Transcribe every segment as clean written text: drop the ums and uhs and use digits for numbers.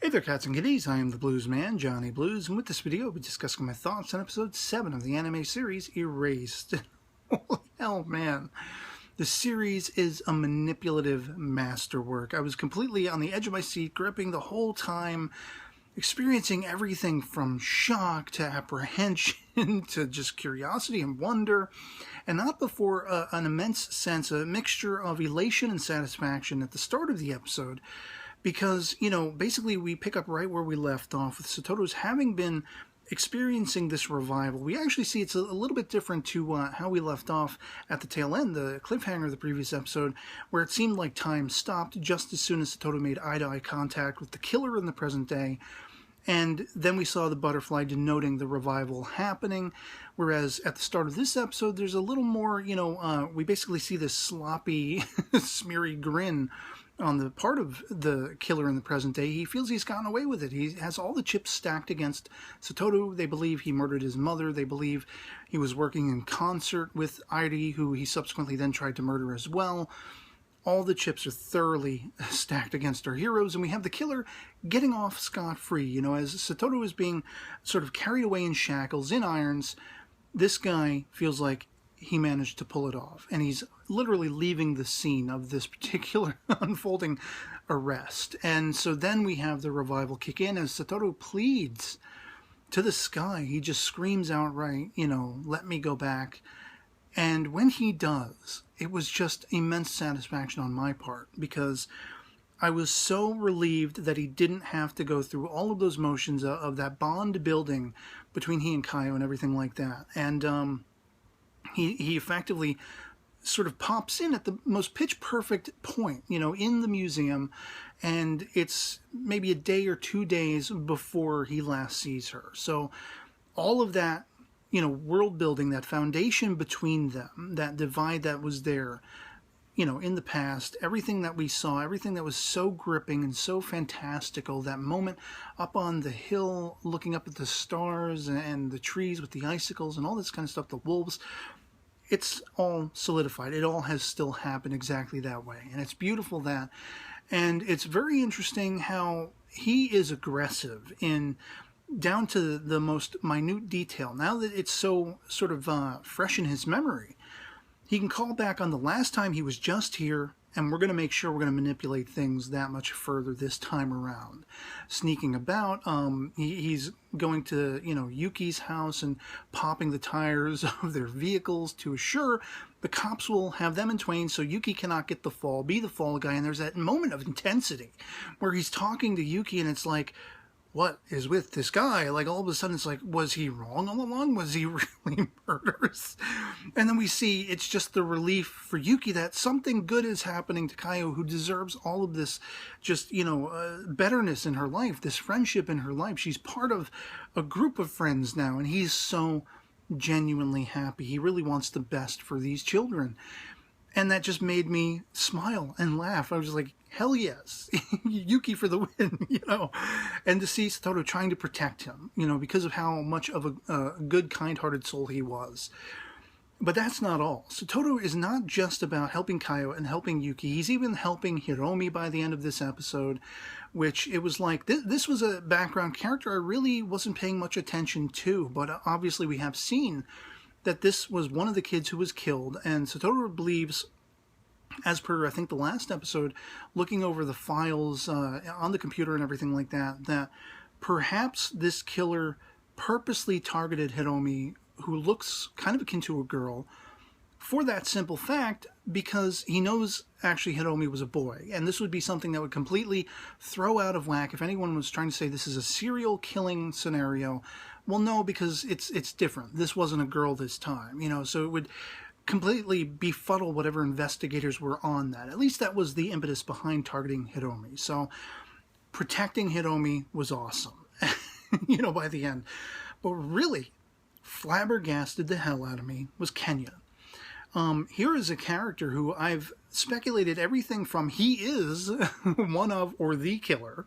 Hey there, cats and kitties. I am the Blues Man, Johnny Blues, and with this video, we'll be discussing my thoughts on episode 7 of the anime series, Erased. Holy hell, man. The series is a manipulative masterwork. I was completely on the edge of my seat, gripping the whole time, experiencing everything from shock to apprehension to just curiosity and wonder, and not before an immense sense, a mixture of elation and satisfaction at the start of the episode. Because, basically we pick up right where we left off with Satoru's having been experiencing this revival. We actually see it's a little bit different to how we left off at the tail end, the cliffhanger of the previous episode, where it seemed like time stopped just as soon as Satoru made eye-to-eye contact with the killer in the present day. And then we saw the butterfly denoting the revival happening, whereas at the start of this episode, there's a little more, we basically see this sloppy, smeary grin on the part of the killer in the present day. He feels he's gotten away with it. He has all the chips stacked against Satoru. They believe he murdered his mother. They believe he was working in concert with Airi, who he subsequently then tried to murder as well. All the chips are thoroughly stacked against our heroes, and we have the killer getting off scot-free. As Satoru is being sort of carried away in shackles, in irons, this guy feels like he managed to pull it off, and he's literally leaving the scene of this particular unfolding arrest. And so then we have the revival kick in as Satoru pleads to the sky. He just screams outright, let me go back. And when he does, it was just immense satisfaction on my part, because I was so relieved that he didn't have to go through all of those motions of that bond building between he and Kaio and everything like that. And he effectively sort of pops in at the most pitch-perfect point, in the museum, and it's maybe a day or 2 days before he last sees her. So all of that, world building, that foundation between them, that divide that was there, in the past, everything that we saw, everything that was so gripping and so fantastical, that moment up on the hill, looking up at the stars and the trees with the icicles and all this kind of stuff, the wolves, it's all solidified. It all has still happened exactly that way. And it's beautiful that. And it's very interesting how he is aggressive in down to the most minute detail. Now that it's so sort of fresh in his memory, he can call back on the last time he was just here, and we're going to make sure we're going to manipulate things that much further this time around. Sneaking about, he's going to, Yuki's house and popping the tires of their vehicles to assure the cops will have them in twain so Yuki cannot get the fall, be the fall guy. And there's that moment of intensity where he's talking to Yuki and it's like, what is with this guy? Like, all of a sudden it's like, was he wrong all along? Was he really murderous? And then we see it's just the relief for Yuki that something good is happening to Kaio, who deserves all of this just, betterness in her life, this friendship in her life. She's part of a group of friends now, and he's so genuinely happy. He really wants the best for these children. And that just made me smile and laugh. I was like, hell yes, Yuki for the win, And to see Satoru trying to protect him, because of how much of a good, kind-hearted soul he was. But that's not all. Satoru is not just about helping Kaio and helping Yuki. He's even helping Hiromi by the end of this episode, which it was like, this was a background character I really wasn't paying much attention to. But obviously we have seen that this was one of the kids who was killed, and Satoru believes, as per, I think, the last episode, looking over the files on the computer and everything like that, that perhaps this killer purposely targeted Hiromi, who looks kind of akin to a girl, for that simple fact, because he knows actually Hiromi was a boy, and this would be something that would completely throw out of whack if anyone was trying to say this is a serial killing scenario. Well, no, because it's different. This wasn't a girl this time, so it would completely befuddle whatever investigators were on that. At least that was the impetus behind targeting Hiromi. So protecting Hiromi was awesome, by the end. But really flabbergasted the hell out of me was Kenya. Here is a character who I've speculated everything from he is one of or the killer,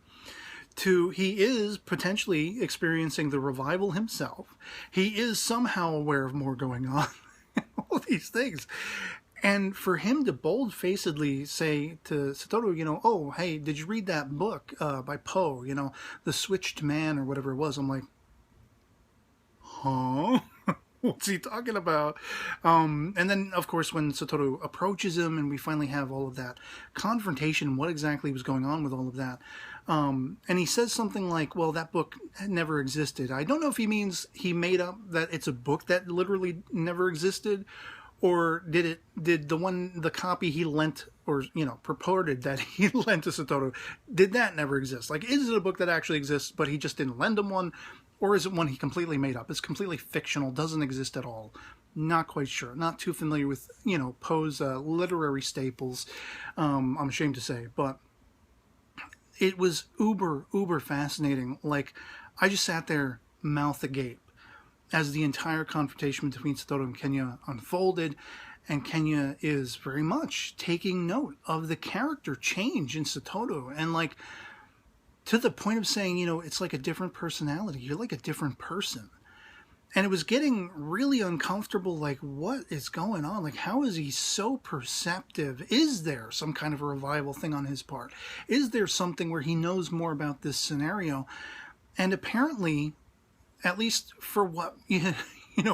to he is potentially experiencing the revival himself. He is somehow aware of more going on. All these things. And for him to bold-facedly say to Satoru, oh, hey, did you read that book by Poe, The Switched Man or whatever it was? I'm like, huh? What's he talking about? And then, of course, when Satoru approaches him and we finally have all of that confrontation, what exactly was going on with all of that? And he says something like, well, that book never existed. I don't know if he means he made up that it's a book that literally never existed, or did the copy he lent, or, purported that he lent to Satoru, did that never exist? Like, is it a book that actually exists, but he just didn't lend him one? Or is it one he completely made up? It's completely fictional, doesn't exist at all. Not quite sure. Not too familiar with, Poe's literary staples, I'm ashamed to say. But it was uber fascinating. Like, I just sat there, mouth agape, as the entire confrontation between Satoru and Kenya unfolded. And Kenya is very much taking note of the character change in Satoru. And, like, to the point of saying, it's like a different personality. You're like a different person. And it was getting really uncomfortable. Like, what is going on? Like, how is he so perceptive? Is there some kind of a revival thing on his part? Is there something where he knows more about this scenario? And apparently, at least for what,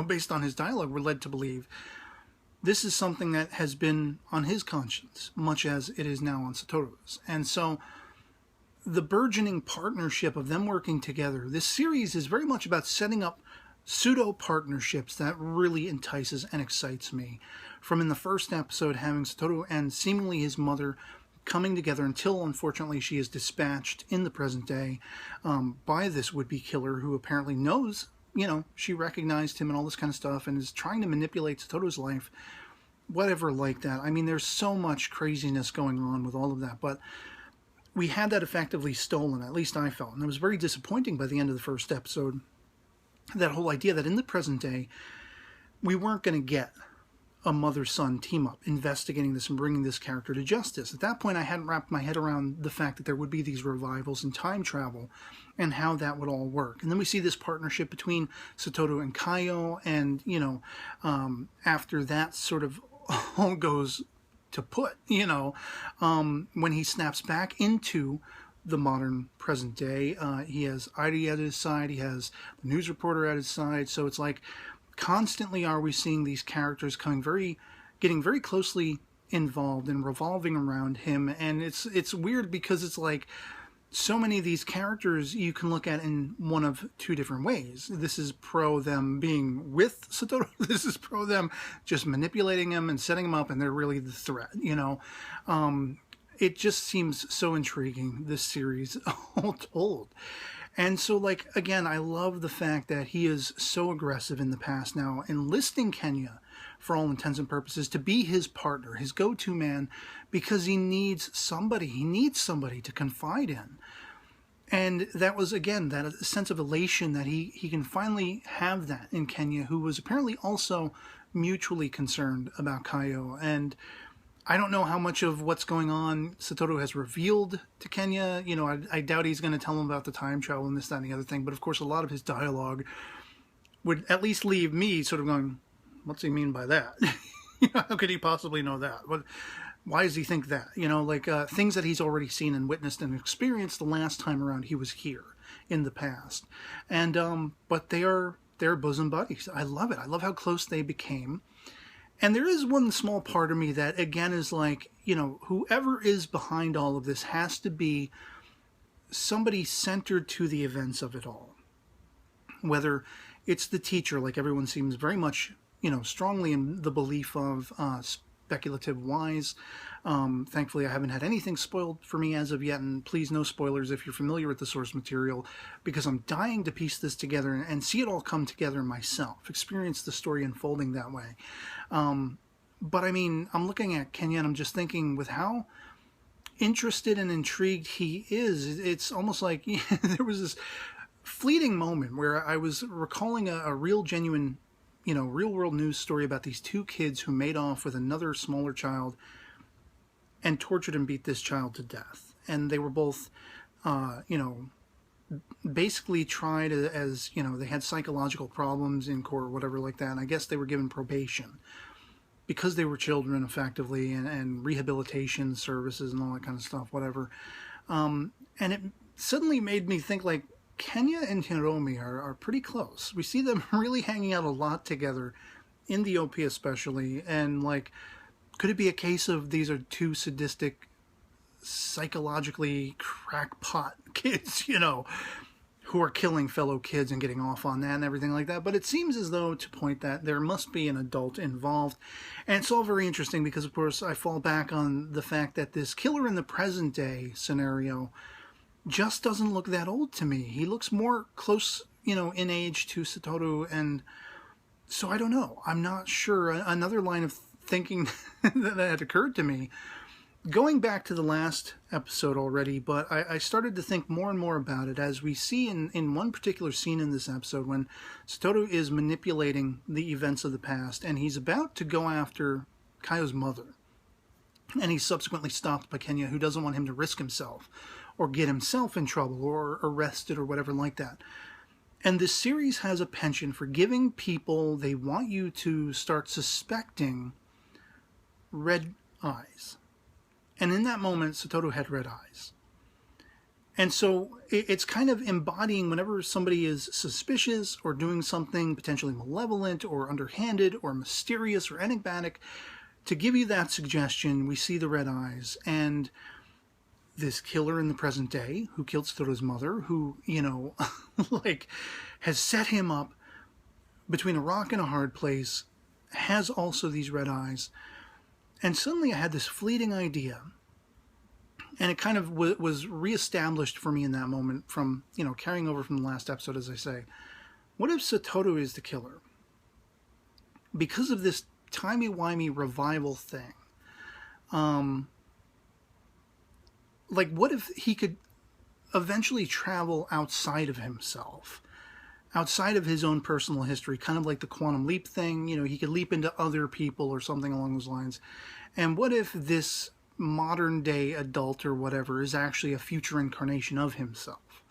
based on his dialogue, we're led to believe, this is something that has been on his conscience, much as it is now on Satoru's. And so the burgeoning partnership of them working together, this series is very much about setting up pseudo-partnerships that really entices and excites me. From in the first episode, having Satoru and seemingly his mother coming together until, unfortunately, she is dispatched in the present day by this would-be killer who apparently knows, she recognized him and all this kind of stuff and is trying to manipulate Satoru's life, whatever like that. I mean, there's so much craziness going on with all of that, but we had that effectively stolen, at least I felt. And it was very disappointing by the end of the first episode, that whole idea that in the present day, we weren't going to get a mother-son team-up investigating this and bringing this character to justice. At that point, I hadn't wrapped my head around the fact that there would be these revivals in time travel and how that would all work. And then we see this partnership between Satoru and Kaio, and, after that sort of all goes to put, when he snaps back into the modern present day, he has Airi at his side, he has the news reporter at his side, so it's like constantly are we seeing these characters getting very closely involved and revolving around him. And it's weird because it's like so many of these characters you can look at in one of two different ways. This is pro them being with Satoru. This is pro them just manipulating him and setting him up, and they're really the threat, It just seems so intriguing, this series, all told. And so, like, again, I love the fact that he is so aggressive in the past now, enlisting Kenya, for all intents and purposes, to be his partner, his go-to man, because he needs somebody. He needs somebody to confide in. And that was, again, that sense of elation that he can finally have that in Kenya, who was apparently also mutually concerned about Kaio. And I don't know how much of what's going on Satoru has revealed to Kenya. I doubt he's going to tell him about the time travel and this, that, and the other thing. But, of course, a lot of his dialogue would at least leave me sort of going, what's he mean by that? How could he possibly know that? Why does he think that? Things that he's already seen and witnessed and experienced the last time around he was here in the past. And, but they're bosom buddies. I love it. I love how close they became. And there is one small part of me that, again, is like, whoever is behind all of this has to be somebody centered to the events of it all. Whether it's the teacher, like everyone seems very much, strongly in the belief of speculative wise. Thankfully, I haven't had anything spoiled for me as of yet, and please no spoilers if you're familiar with the source material, because I'm dying to piece this together and see it all come together myself, experience the story unfolding that way. But I mean, I'm looking at Kenya and I'm just thinking, with how interested and intrigued he is, it's almost like there was this fleeting moment where I was recalling a real genuine, real world news story about these two kids who made off with another smaller child and tortured and beat this child to death. And they were both, basically tried as, they had psychological problems in court or whatever like that. And I guess they were given probation because they were children, effectively, and rehabilitation services and all that kind of stuff, whatever. And it suddenly made me think, like, Kenya and Hiromi are pretty close. We see them really hanging out a lot together, in the OP especially, and, like, could it be a case of these are two sadistic, psychologically crackpot kids, you know, who are killing fellow kids and getting off on that and everything like that? But it seems as though, to point that, there must be an adult involved. And it's all very interesting because, of course, I fall back on the fact that this killer in the present day scenario just doesn't look that old to me. He looks more close, you know, in age to Satoru, and so I don't know. I'm not sure. Another line of thinking that had occurred to me, going back to the last episode already, but I started to think more and more about it as we see in one particular scene in this episode when Satoru is manipulating the events of the past, and he's about to go after Kaio's mother. And he's subsequently stopped by Kenya, who doesn't want him to risk himself or get himself in trouble or arrested or whatever like that. And this series has a penchant for giving people they want you to start suspecting red eyes. And in that moment, Satoru had red eyes. And so it's kind of embodying whenever somebody is suspicious or doing something potentially malevolent or underhanded or mysterious or enigmatic, to give you that suggestion, we see the red eyes. And this killer in the present day who killed Satoru's mother, who, you know, like, has set him up between a rock and a hard place, has also these red eyes. And suddenly I had this fleeting idea, and it kind of was reestablished for me in that moment from, you know, carrying over from the last episode, as I say. What if Satoru is the killer? Because of this timey-wimey revival thing. Like, what if he could eventually travel outside of himself, outside of his own personal history, kind of like the quantum leap thing? You know, he could leap into other people or something along those lines. And what if this modern day adult or whatever is actually a future incarnation of himself?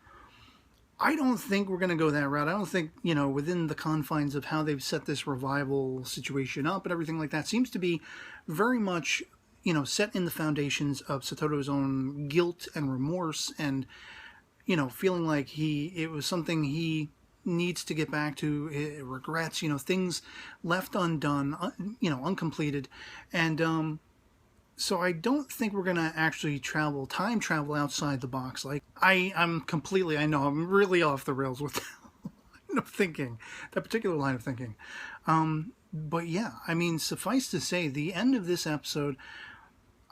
I don't think we're going to go that route. I don't think, you know, within the confines of how they've set this revival situation up and everything like that, seems to be very much, you know, set in the foundations of Satoru's own guilt and remorse, and, you know, feeling like it was something he needs to get back to, regrets, you know, things left undone, you know, uncompleted. And so I don't think we're going to actually time travel outside the box. Like, I'm really off the rails with that line of thinking, that particular line of thinking. But yeah, I mean, suffice to say, the end of this episode,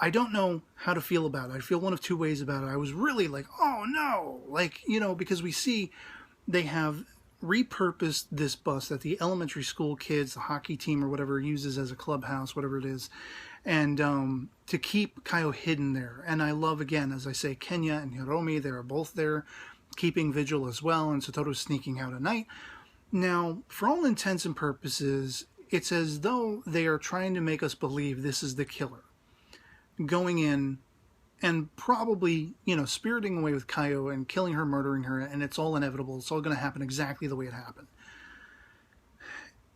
I don't know how to feel about it. I feel one of two ways about it. I was really like, oh no, like, you know, because we see they have repurposed this bus that the elementary school kids, the hockey team or whatever, uses as a clubhouse, whatever it is, and to keep Kaio hidden there. And I love, again, as I say, Kenya and Hiromi, they are both there keeping vigil as well, and Satoru's sneaking out at night. Now, for all intents and purposes, it's as though they are trying to make us believe this is the killer, going in and probably, you know, spiriting away with Kaio and killing her, murdering her, and it's all inevitable. It's all going to happen exactly the way it happened.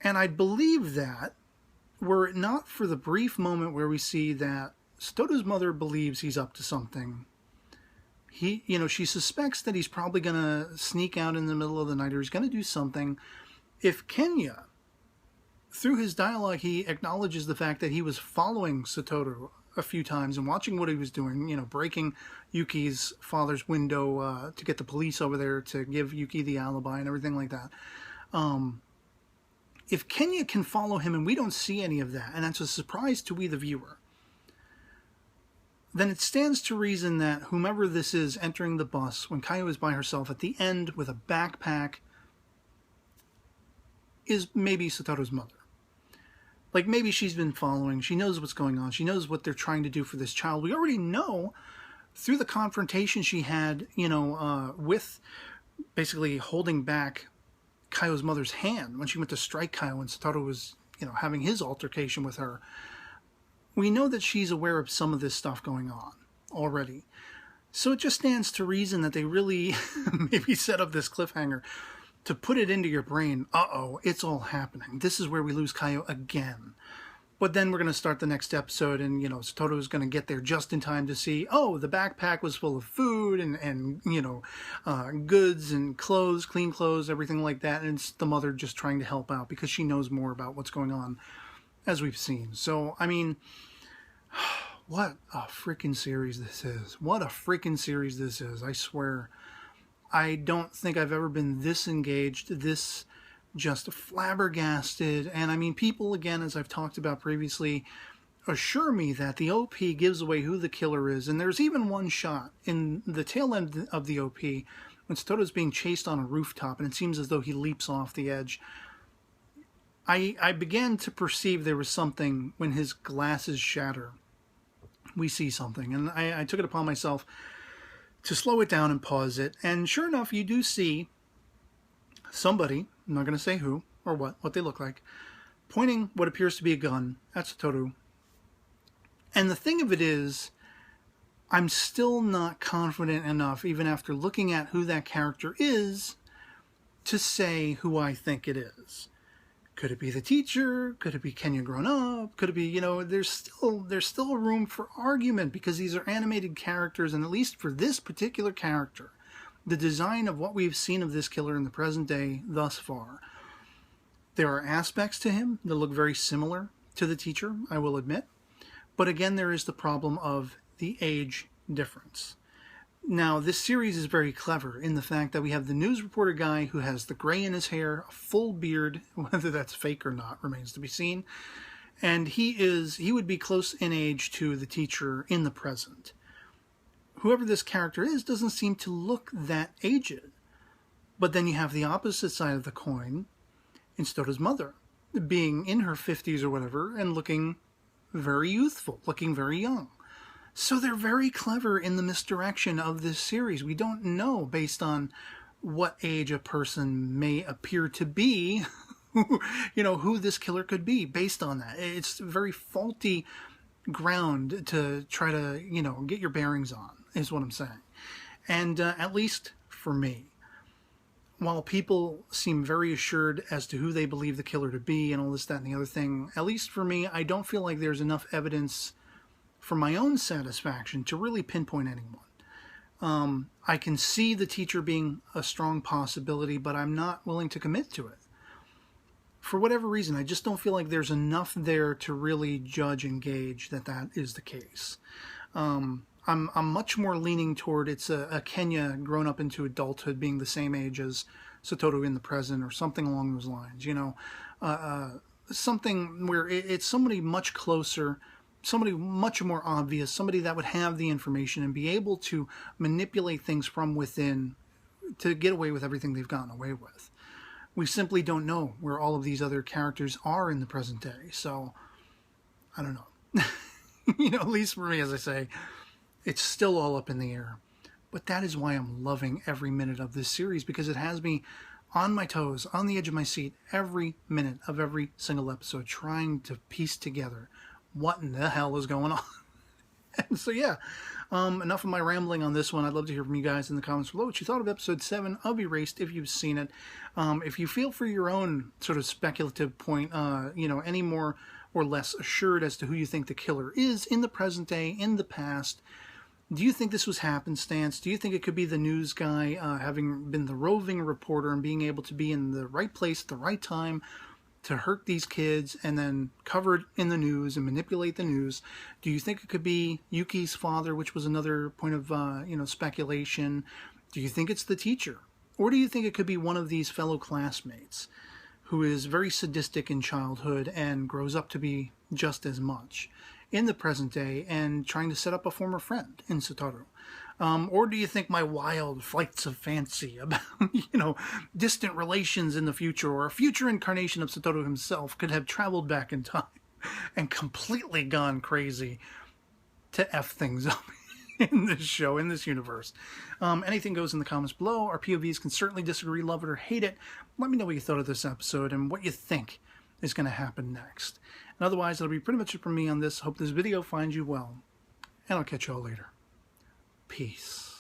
And I'd believe that were it not for the brief moment where we see that Satoru's mother believes he's up to something. You know, she suspects that he's probably going to sneak out in the middle of the night, or he's going to do something. If Kenya, through his dialogue, he acknowledges the fact that he was following Satoru a few times and watching what he was doing, you know, breaking Yuki's father's window to get the police over there to give Yuki the alibi and everything like that. If Kenya can follow him and we don't see any of that, and that's a surprise to we the viewer, then it stands to reason that whomever this is entering the bus when Kaio is by herself at the end with a backpack is maybe Satoru's mother. Like, maybe she's been following, she knows what's going on, she knows what they're trying to do for this child. We already know through the confrontation she had, you know, with basically holding back Kaio's mother's hand when she went to strike Kaio and Satoru was, you know, having his altercation with her. We know that she's aware of some of this stuff going on already. So it just stands to reason that they really maybe set up this cliffhanger to put it into your brain. Uh-oh, it's all happening. This is where we lose Kaio again. But then we're going to start the next episode, and, you know, Satoru is going to get there just in time to see, oh, the backpack was full of food and you know, goods and clothes, clean clothes, everything like that. And it's the mother just trying to help out because she knows more about what's going on, as we've seen. So, I mean, what a freaking series this is. What a freaking series this is. I swear. I don't think I've ever been this engaged, this just flabbergasted. And I mean, people, again, as I've talked about previously, assure me that the OP gives away who the killer is. And there's even one shot in the tail end of the OP when Satoru's being chased on a rooftop, and it seems as though he leaps off the edge. I began to perceive there was something when his glasses shatter. We see something, and I took it upon myself to slow it down and pause it. And sure enough, you do see somebody, I'm not going to say who or what they look like, pointing what appears to be a gun at Satoru. And the thing of it is, I'm still not confident enough, even after looking at who that character is, to say who I think it is. Could it be the teacher? Could it be Kenya grown up? Could it be, you know, there's still room for argument because these are animated characters, and at least for this particular character, the design of what we've seen of this killer in the present day thus far, there are aspects to him that look very similar to the teacher, I will admit. But again, there is the problem of the age difference. Now, this series is very clever in the fact that we have the news reporter guy who has the gray in his hair, a full beard, whether that's fake or not remains to be seen. And he would be close in age to the teacher in the present. Whoever this character is doesn't seem to look that aged. But then you have the opposite side of the coin in Stota's mother, being in her 50s or whatever and looking very youthful, looking very young. So they're very clever in the misdirection of this series. We don't know, based on what age a person may appear to be, you know, who this killer could be based on that. It's very faulty ground to try to, you know, get your bearings on, is what I'm saying. And at least for me, while people seem very assured as to who they believe the killer to be and all this, that, and the other thing, at least for me, I don't feel like there's enough evidence for my own satisfaction to really pinpoint anyone. I can see the teacher being a strong possibility, but I'm not willing to commit to it. For whatever reason, I just don't feel like there's enough there to really judge and gauge that that is the case. I'm much more leaning toward it's a Kenya grown up into adulthood being the same age as Satoru in the present, or something along those lines. You know, something where it's somebody much closer, somebody much more obvious, somebody that would have the information and be able to manipulate things from within to get away with everything they've gotten away with. We simply don't know where all of these other characters are in the present day. So, I don't know. You know, at least for me, as I say, it's still all up in the air. But that is why I'm loving every minute of this series, because it has me on my toes, on the edge of my seat, every minute of every single episode, trying to piece together what in the hell is going on. And so, yeah, enough of my rambling on this one. I'd love to hear from you guys in the comments below what you thought of episode 7 of Erased, if you've seen it. If you feel for your own sort of speculative point, you know, any more or less assured as to who you think the killer is in the present day, in the past, do you think this was happenstance? Do you think it could be the news guy having been the roving reporter and being able to be in the right place at the right time to hurt these kids and then cover it in the news and manipulate the news? Do you think it could be Yuki's father, which was another point of, you know, speculation? Do you think it's the teacher? Or do you think it could be one of these fellow classmates who is very sadistic in childhood and grows up to be just as much in the present day and trying to set up a former friend in Satoru? Or do you think my wild flights of fancy about, you know, distant relations in the future, or a future incarnation of Satoru himself, could have traveled back in time and completely gone crazy to F things up in this show, in this universe? Anything goes in the comments below. Our POVs can certainly disagree, love it, or hate it. Let me know what you thought of this episode and what you think is going to happen next. And otherwise, that'll be pretty much it from me on this. Hope this video finds you well, and I'll catch you all later. Peace.